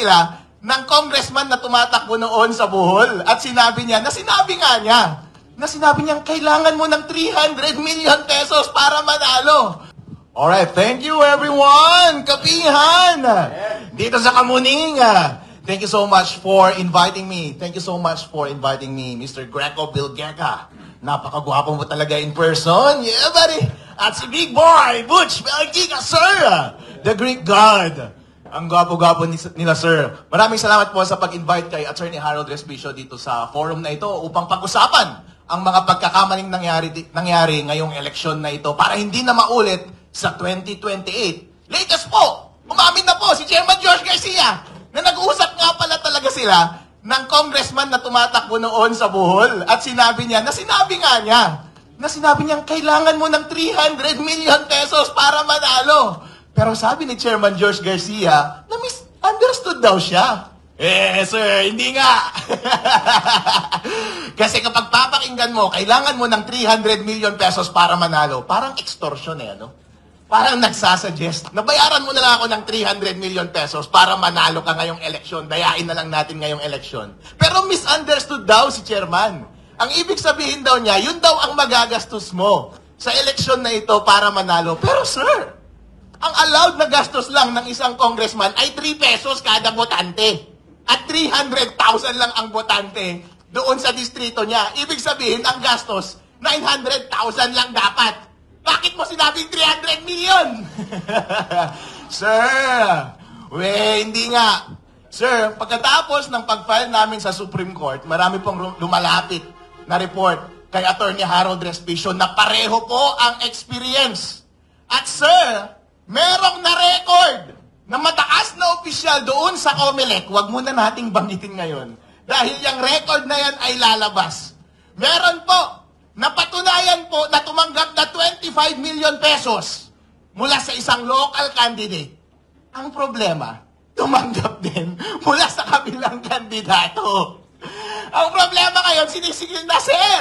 sila ng congressman na tumatakbo noon sa Bohol. At sinabi niya, na sinabi niyang kailangan mo ng 300 million pesos para manalo. Alright, thank you everyone! Kapihan! Dito sa Kamuning. Thank you so much for inviting me. Thank you so much for inviting me, Mr. Greco Bilgeka. Napakagwapo mo talaga in person. Yeah, buddy! At si Big Boy, Butch Bilgeka, sir! The Greek God. Ang gwapo-gwapo nila, sir. Maraming salamat po sa pag-invite kay Attorney Harold Respicio dito sa forum na ito upang pag-usapan ang mga pagkakamaling nangyari ngayong eleksyon na ito para hindi na maulit sa 2028. Latest po, umamin na po si Chairman George Garcia na nag-uusap nga pala talaga sila ng congressman na tumatakbo noon sa Bohol. At sinabi niya kailangan mo ng 300 million pesos para manalo. Pero sabi ni Chairman George Garcia, na misunderstood daw siya. Sir, hindi nga. Kasi kapag papakinggan mo, kailangan mo ng 300 million pesos para manalo. Parang extortion ano? Parang nagsasuggest, nabayaran mo na lang ako ng 300 million pesos para manalo ka ngayong eleksyon. Dayain na lang natin ngayong eleksyon. Pero misunderstood daw si Chairman. Ang ibig sabihin daw niya, yun daw ang magagastos mo sa eleksyon na ito para manalo. Pero sir, ang allowed na gastos lang ng isang congressman ay 3 pesos kada botante. At 300,000 lang ang botante doon sa distrito niya. Ibig sabihin, ang gastos, 900,000 lang dapat. Bakit mo sinabing 300 million? Sir, hindi nga. Sir, pagkatapos ng pag-file namin sa Supreme Court, marami pong lumalapit na report kay Attorney Harold Respicio na pareho po ang experience. At sir, merong na-record na mataas na opisyal doon sa COMELEC. Huwag muna nating banggitin ngayon. Dahil yung record na yan ay lalabas. Meron po, napatunayan po na tumanggap na 25 million pesos mula sa isang local candidate. Ang problema, tumanggap din mula sa kabilang kandidato. Ang problema ngayon, sinisigil na, sir!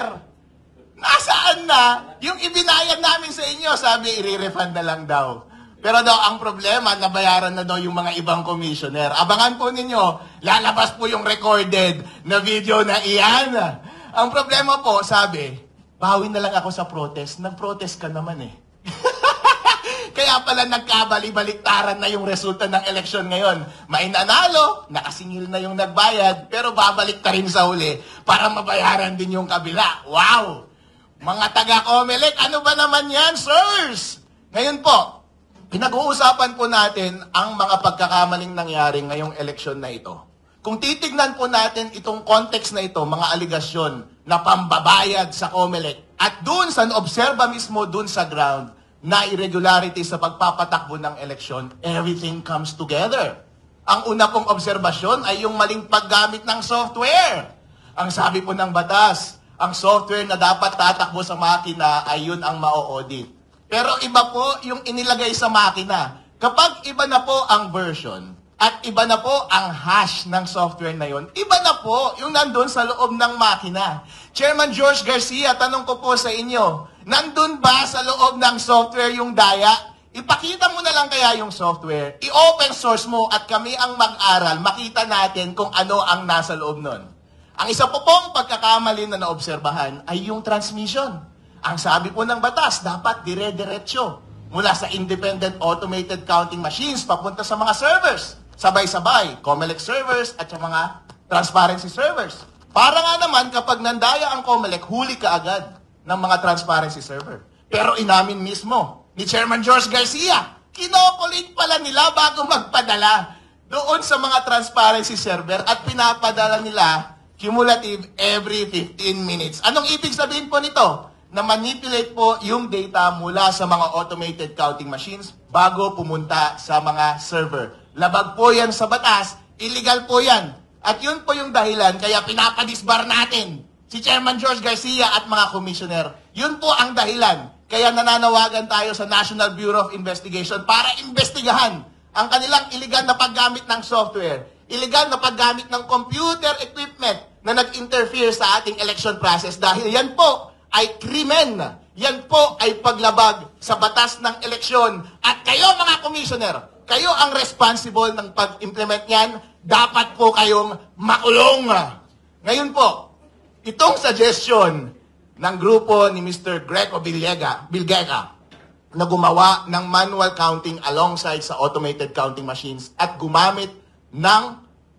Nasaan na? Yung ibinayad namin sa inyo, sabi, i-refund na lang daw. Pero daw, ang problema, nabayaran na daw yung mga ibang commissioner. Abangan po ninyo, lalabas po yung recorded na video na iyan. Ang problema po, sabi, bawi na lang ako sa protest. Nag-protest ka naman eh. Kaya pala nagkabali-baliktaran na yung resulta ng eleksyon ngayon. May nanalo, nakasingil na yung nagbayad, pero babalik ka rin sa huli para mabayaran din yung kabila. Wow! Mga taga-COMELEC, ano ba naman yan, sirs? Ngayon po, pinag-uusapan po natin ang mga pagkakamaling nangyari ngayong eleksyon na ito. Kung titignan po natin itong context na ito, mga aligasyon na pambabayad sa COMELEC, at doon sa obserba mismo doon sa ground, na irregularity sa pagpapatakbo ng eleksyon, everything comes together. Ang una pong obserbasyon ay yung maling paggamit ng software. Ang sabi po ng batas, ang software na dapat tatakbo sa makina ay yun ang ma-audit. Pero iba po yung inilagay sa makina. Kapag iba na po ang version at iba na po ang hash ng software na yun, iba na po yung nandun sa loob ng makina. Chairman George Garcia, tanong ko po sa inyo, nandun ba sa loob ng software yung daya? Ipakita mo na lang kaya yung software, i-open source mo at kami ang mag-aral, makita natin kung ano ang nasa loob nun. Ang isa po pong pagkakamali na naobserbahan ay yung transmission. Ang sabi po ng batas, dapat dire-diretso mula sa independent automated counting machines papunta sa mga servers. Sabay-sabay, COMELEC servers at sa mga transparency servers. Para nga naman kapag nandaya ang COMELEC, huli ka agad ng mga transparency server. Pero inamin mismo ni Chairman George Garcia, kinokulit pala nila bago magpadala doon sa mga transparency server at pinapadala nila cumulative every 15 minutes. Anong ibig sabihin po nito? Na manipulate po yung data mula sa mga automated counting machines bago pumunta sa mga server. Labag po yan sa batas, illegal po yan. At yun po yung dahilan kaya pinapadisbar natin si Chairman George Garcia at mga commissioner. Yun po ang dahilan. Kaya nananawagan tayo sa National Bureau of Investigation para imbestigahan ang kanilang illegal na paggamit ng software, illegal na paggamit ng computer equipment na nag-interfere sa ating election process dahil yan po ay krimen. Yan po ay paglabag sa batas ng eleksyon. At kayo mga commissioner, kayo ang responsible ng pag-implement niyan. Dapat po kayong makulong. Ngayon po, itong suggestion ng grupo ni Mr. Greco Bilgega na gumawa ng manual counting alongside sa automated counting machines at gumamit ng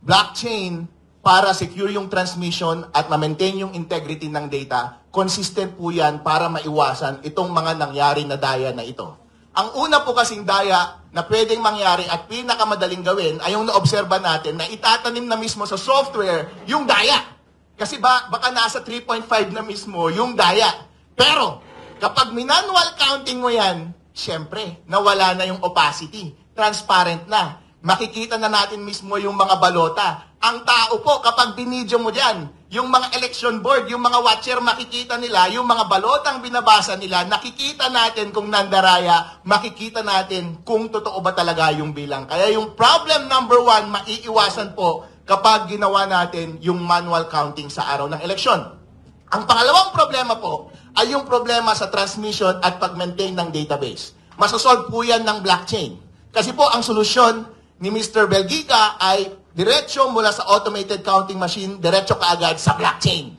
blockchain para secure yung transmission at ma-maintain yung integrity ng data, consistent po yan para maiwasan itong mga nangyari na daya na ito. Ang una po kasing daya na pwedeng mangyari at pinakamadaling gawin ay yung naobserba natin na itatanim na mismo sa software yung daya. Kasi baka nasa 3.5 na mismo yung daya. Pero kapag manual counting mo yan, syempre, nawala na yung opacity. Transparent na. Makikita na natin mismo yung mga balota. Ang tao po, kapag binidyo mo dyan, yung mga election board, yung mga watcher, makikita nila, yung mga balotang binabasa nila, nakikita natin kung nandaraya, makikita natin kung totoo ba talaga yung bilang. Kaya yung problem number 1, maiiwasan po kapag ginawa natin yung manual counting sa araw ng eleksyon. Ang pangalawang problema po ay yung problema sa transmission at pag-maintain ng database. Masasolve po yan ng blockchain. Kasi po ang solusyon ni Mr. Belgica ay diretso mula sa automated counting machine, diretso kaagad sa blockchain.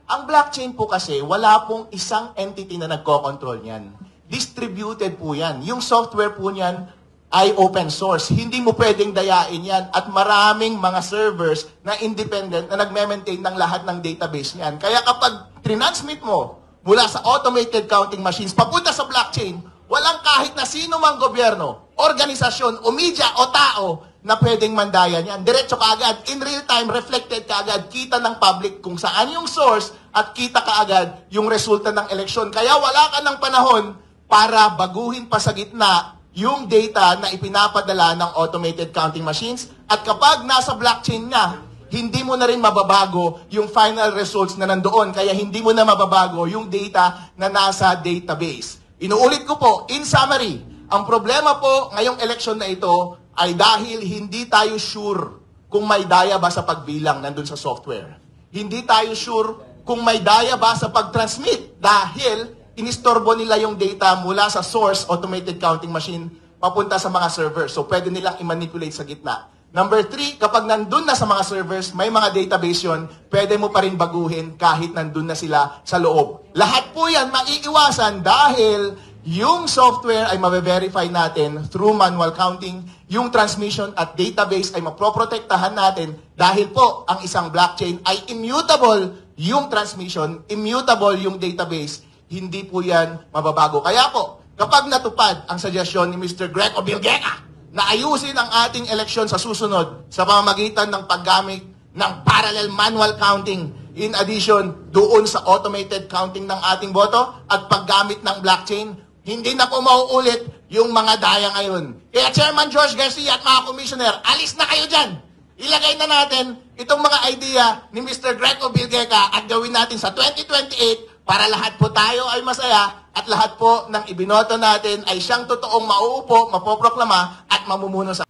Ang blockchain po kasi, wala pong isang entity na nagko-control niyan. Distributed po yan. Yung software po niyan ay open source. Hindi mo pwedeng dayain yan. At maraming mga servers na independent na nagme-maintain ng lahat ng database niyan. Kaya kapag transmit mo mula sa automated counting machines papunta sa blockchain, walang kahit na sino mang gobyerno, organisasyon, o media, o tao na pwedeng mandaya niyan. Diretso kaagad, in real time, reflected kaagad, kita ng public kung saan yung source at kita kaagad yung resulta ng eleksyon. Kaya wala ka ng panahon para baguhin pa sa gitna yung data na ipinapadala ng automated counting machines. At kapag nasa blockchain na, hindi mo na rin mababago yung final results na nandoon. Kaya hindi mo na mababago yung data na nasa database. Inuulit ko po, in summary, ang problema po ngayong eleksyon na ito ay dahil hindi tayo sure kung may daya ba sa pagbilang nandun sa software. Hindi tayo sure kung may daya ba sa pag-transmit dahil inistorbo nila yung data mula sa source automated counting machine papunta sa mga servers. So pwede nilang i-manipulate sa gitna. Number 3, kapag nandun na sa mga servers, may mga database yun, pwede mo pa rin baguhin kahit nandun na sila sa loob. Lahat po yan maiiwasan dahil yung software ay mabe-verify natin through manual counting, yung transmission at database ay maproprotektahan natin dahil po ang isang blockchain ay immutable yung transmission, immutable yung database, hindi po yan mababago. Kaya po, kapag natupad ang suggestion ni Mr. Greco Bilgega na ayusin ang ating eleksyon sa susunod sa pamamagitan ng paggamit ng parallel manual counting in addition doon sa automated counting ng ating boto at paggamit ng blockchain, hindi na po mauulit yung mga daya ngayon. Kaya Chairman George Garcia at mga commissioner, alis na kayo dyan. Ilagay na natin itong mga idea ni Mr. Greco Bilgega at gawin natin sa 2028 para lahat po tayo ay masaya at lahat po ng ibinoto natin ay siyang totoong mauupo, mapoproklama at mamumuno sa